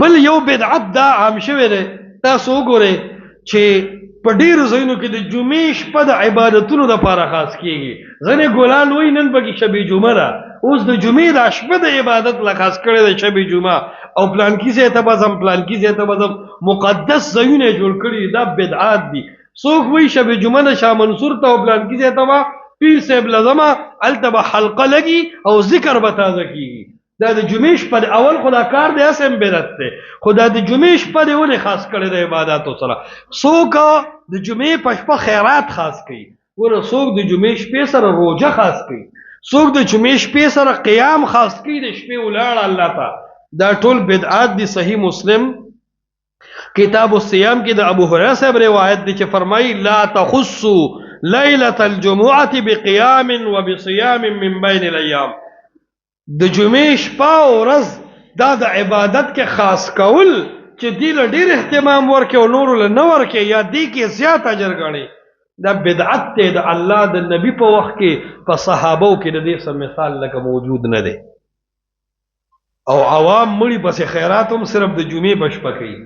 بل یو بدعت دا عام شوی دی. تاسو وګورئ چې په ډېرو ځایونو کې د جمعې شپه د عبادتونو دپاره خاص کېږي. ځینې ګلان وایي نن پکې شب جمعه ده، اوس د جمعې دا شپه د عبادت له خاص کړی دی شب جمعه، او پلانکي ځای ته به ځم پلانکي ځای ته به ځم، مقدس ځایونه یې جوړ کړي دي. دا بدعات دي. څوک وایي شب جمعه د شاه منصور ته او پلانکي ځای ته به پیر صاحب له ځمه، هلته به حلقه لګي او ذکر به تازه کېږي. دا د جمعې شپه د اول خو دا کار دی هسې هم بدعت دی، خو دا د جمعې شپه دی ولې خاص کړی د عباداتو سره؟ څوک د جمعې په شپه خیرات خاص کوي، ګوره څوک د جمعې شپې سره روژه خاص کوي، څوک د جمعې شپې سره قیام خاص کوي، د شپې ولاړ الله ته. دا ټول بدعات دي. صحیح مسلم کتاب الصیام کې د ابو هریره صاحب روایت دی چې فرمایي لا تخصوا لیلة الجمعة بقیام وبصیام من بین الایام. د جمعې شپه او ورځ دا د عبادت کې خاص کول چې دې له ډېر اهتمام ورکړي او نورو له نه ورکړي یا دې کې زیات اجر ګڼي، دا بدعت دی. د الله د نبي په وخت کې په صحابو کې د دې څه مثال لکه موجود نه دی. او عوام مړي پسې خیرات هم صرف د جمعې په شپه کوي.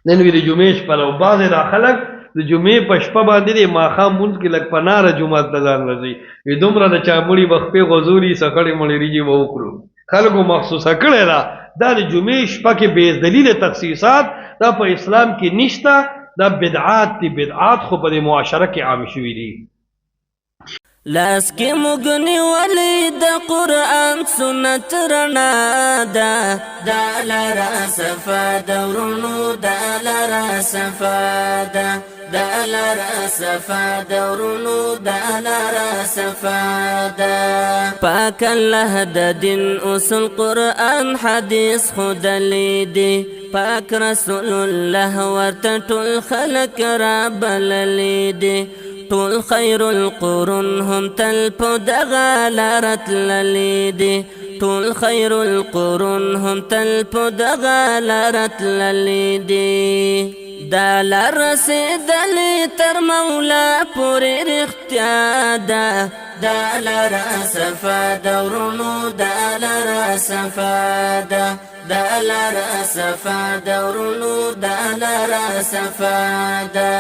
نن وی د جمعې شپه او بعضې دا خلک د جمعې په شپه باندې د ماښام مونځ کې لږ په ناره جومات ته ځان رسوي، وي دومره د چا مړي به خپې غوځولي سکړې مړې ریجې به وکړو. خلکو مخصوصه کړې ده. دا د جمعې شپه کې بې دلیله تخصیصات دا په اسلام کې نشته. دا بدعات دي. بدعات خو په دې معاشره کې عام شوي دي. لاس کې مګنی ولی د قرآن سنت رڼا ده، دا لاره صفا د ورونو، دا لاره صفا ده، دا لاره صفا د ورونو، دا لاره صفا ده. پاک الله د دین اصول قرآن حدیث خودلی دی، پاک رسول الله ورته ټول خلق را بللی دی. ټول خیر القرون هم تل په دغه لاره تللی دي، ټول خیر القرون هم تل په دغه لاره تللی دي. دا لار رسېدلې تر مولا پورې رښتیا ده، دا لاره صفا د ورونو، دا لاره صفا ده، دا لاره صفا د ورونو، دا لاره صفا ده.